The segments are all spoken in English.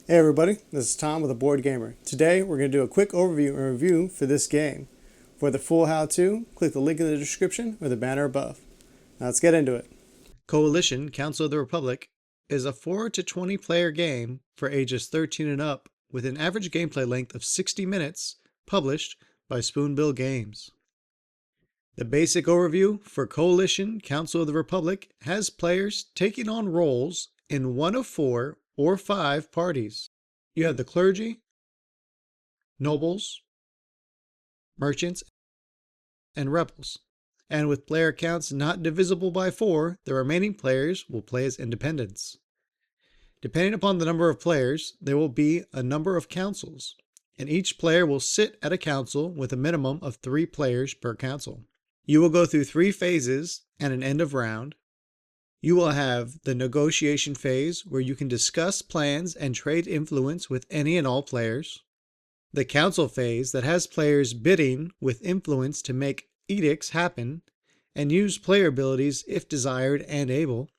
Hey everybody, this is Tom with A Board Gamer. Today we're going to do a quick overview and review for this game. For the full how-to, click the link in the description or the banner above. Now let's get into it. Coalition Council of the Republic is a 4 to 20 player game for ages 13 and up with an average gameplay length of 60 minutes, published by Spoonbill Games. The basic overview for Coalition Council of the Republic has players taking on roles in one of 4 or 5 parties. You have the clergy, nobles, merchants, and rebels. And with player counts not divisible by 4, the remaining players will play as independents. Depending upon the number of players, there will be a number of councils, and each player will sit at a council with a minimum of 3 players per council. You will go through 3 phases and an end of round. You will have the negotiation phase where you can discuss plans and trade influence with any and all players. The council phase that has players bidding with influence to make edicts happen and use player abilities if desired and able.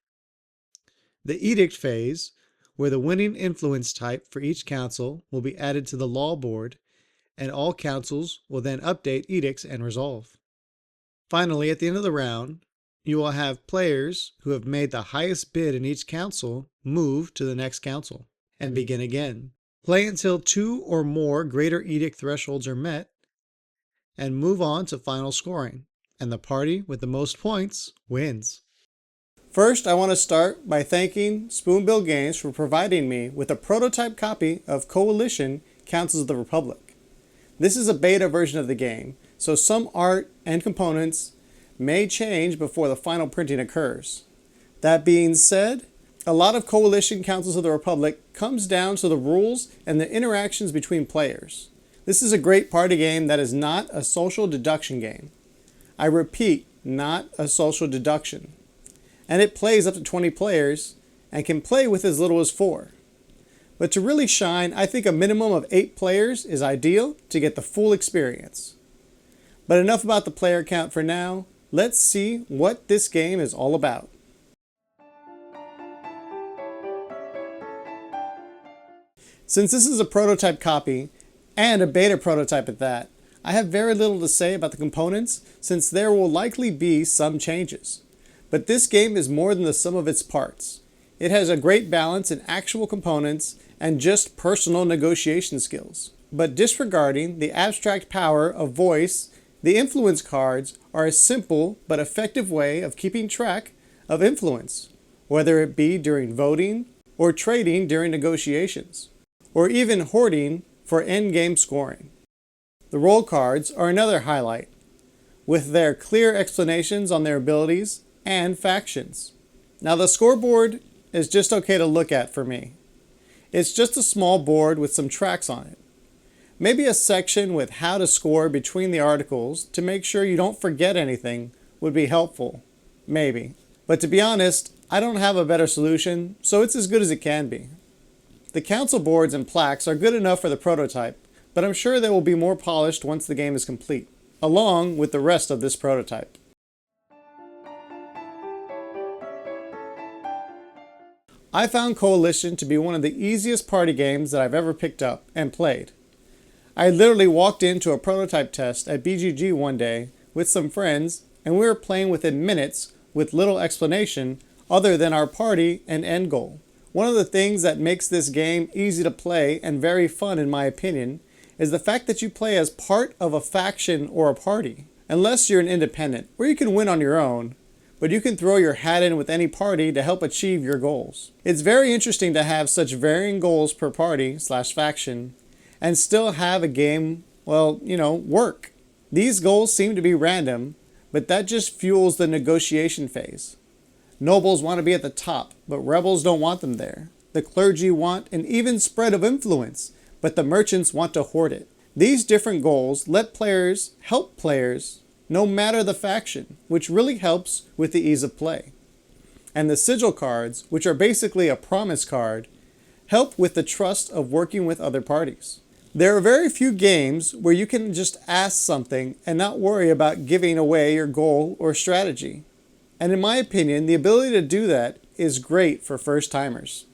The edict phase where the winning influence type for each council will be added to the law board and all councils will then update edicts and resolve. Finally, at the end of the round, you will have players who have made the highest bid in each council move to the next council and begin again. Play until 2 or more greater edict thresholds are met and move on to final scoring, and the party with the most points wins. First, I want to start by thanking Spoonbill Games for providing me with a prototype copy of Coalition Councils of the Republic. This is a beta version of the game, so some art and components may change before the final printing occurs. That being said, a lot of Coalition Councils of the Republic comes down to the rules and the interactions between players. This is a great party game that is not a social deduction game. I repeat, not a social deduction. And it plays up to 20 players and can play with as little as 4. But to really shine, I think a minimum of 8 players is ideal to get the full experience. But enough about the player count for now. Let's see what this game is all about. Since this is a prototype copy, and a beta prototype at that, I have very little to say about the components since there will likely be some changes. But this game is more than the sum of its parts. It has a great balance in actual components and just personal negotiation skills. But disregarding the abstract power of voice, the influence cards are a simple but effective way of keeping track of influence, whether it be during voting or trading during negotiations, or even hoarding for endgame scoring. The role cards are another highlight, with their clear explanations on their abilities and factions. Now the scoreboard is just okay to look at for me. It's just a small board with some tracks on it. Maybe a section with how to score between the articles to make sure you don't forget anything would be helpful. Maybe. But to be honest, I don't have a better solution, so it's as good as it can be. The council boards and plaques are good enough for the prototype, but I'm sure they will be more polished once the game is complete, along with the rest of this prototype. I found Coalition to be one of the easiest party games that I've ever picked up and played. I literally walked into a prototype test at BGG one day with some friends, and we were playing within minutes with little explanation other than our party and end goal. One of the things that makes this game easy to play and very fun in my opinion is the fact that you play as part of a faction or a party. Unless you're an independent, where you can win on your own, but you can throw your hat in with any party to help achieve your goals. It's very interesting to have such varying goals per party/faction and still have a game, work. These goals seem to be random, but that just fuels the negotiation phase. Nobles want to be at the top, but rebels don't want them there. The clergy want an even spread of influence, but the merchants want to hoard it. These different goals let players help players no matter the faction, which really helps with the ease of play. And the sigil cards, which are basically a promise card, help with the trust of working with other parties. There are very few games where you can just ask something and not worry about giving away your goal or strategy. And in my opinion, the ability to do that is great for first-timers.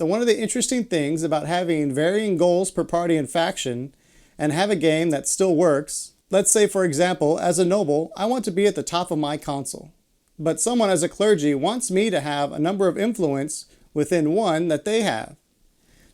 one of the interesting things about having varying goals per party and faction and have a game that still works, let's say for example, as a noble, I want to be at the top of my council. But someone as a clergy wants me to have a number of influence within one that they have.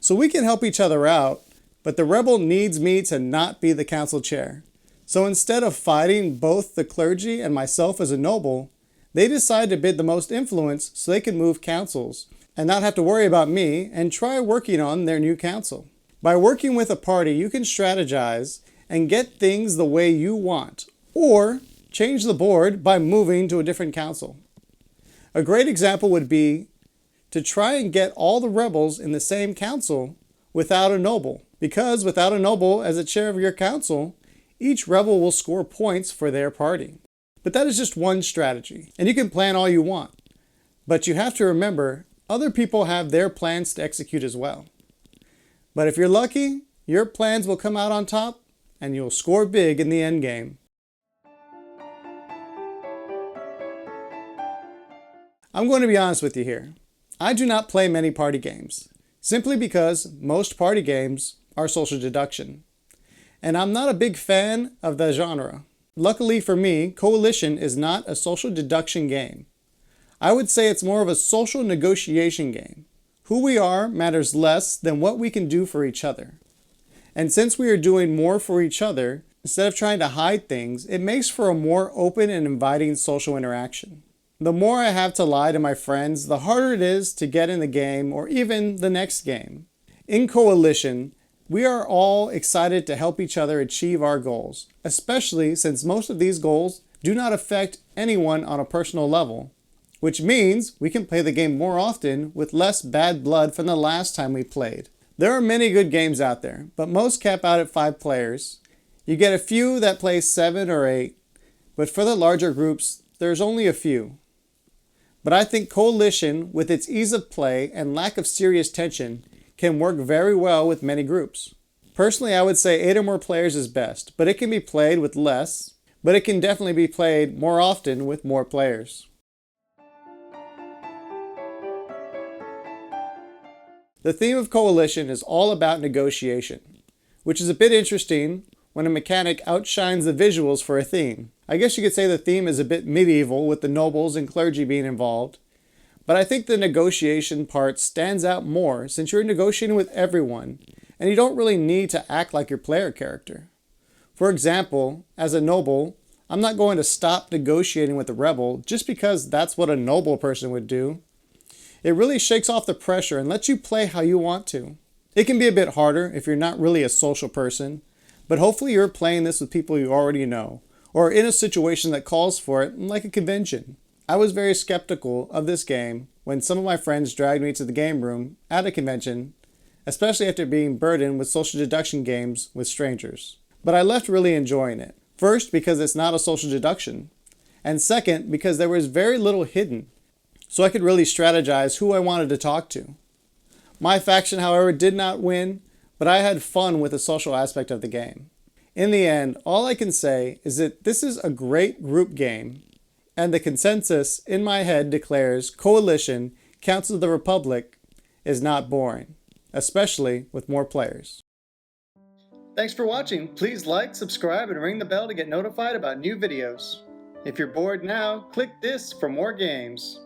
So we can help each other out, but the rebel needs me to not be the council chair. So instead of fighting both the clergy and myself as a noble, they decide to bid the most influence so they can move councils and not have to worry about me and try working on their new council. By working with a party, you can strategize and get things the way you want, or change the board by moving to a different council. A great example would be to try and get all the rebels in the same council without a noble, because without a noble as a chair of your council, each rebel will score points for their party. But that is just one strategy, and you can plan all you want. But you have to remember, other people have their plans to execute as well. But if you're lucky, your plans will come out on top, and you'll score big in the end game. I'm going to be honest with you here. I do not play many party games, simply because most party games are social deduction. And I'm not a big fan of the genre. Luckily for me, Coalition is not a social deduction game. I would say it's more of a social negotiation game. Who we are matters less than what we can do for each other. And since we are doing more for each other, instead of trying to hide things, it makes for a more open and inviting social interaction. The more I have to lie to my friends, the harder it is to get in the game or even the next game. In Coalition, we are all excited to help each other achieve our goals, especially since most of these goals do not affect anyone on a personal level, which means we can play the game more often with less bad blood from the last time we played. There are many good games out there, but most cap out at 5 players. You get a few that play 7 or 8, but for the larger groups, there's only a few. But I think Coalition, with its ease of play and lack of serious tension, can work very well with many groups. Personally, I would say 8 or more players is best, but it can be played with less, but it can definitely be played more often with more players. The theme of Coalition is all about negotiation, which is a bit interesting when a mechanic outshines the visuals for a theme. I guess you could say the theme is a bit medieval with the nobles and clergy being involved, but I think the negotiation part stands out more since you're negotiating with everyone and you don't really need to act like your player character. For example, as a noble, I'm not going to stop negotiating with a rebel just because that's what a noble person would do. It really shakes off the pressure and lets you play how you want to. It can be a bit harder if you're not really a social person, but hopefully you're playing this with people you already know, or in a situation that calls for it, like a convention. I was very skeptical of this game when some of my friends dragged me to the game room at a convention, especially after being burdened with social deduction games with strangers. But I left really enjoying it. First, because it's not a social deduction, and second, because there was very little hidden, so I could really strategize who I wanted to talk to. My faction, however, did not win, but I had fun with the social aspect of the game. In the end, all I can say is that this is a great group game, and the consensus in my head declares Coalition, Council of the Republic, is not boring, especially with more players. Thanks for watching. Please like, subscribe, and ring the bell to get notified about new videos. If you're bored now, click this for more games.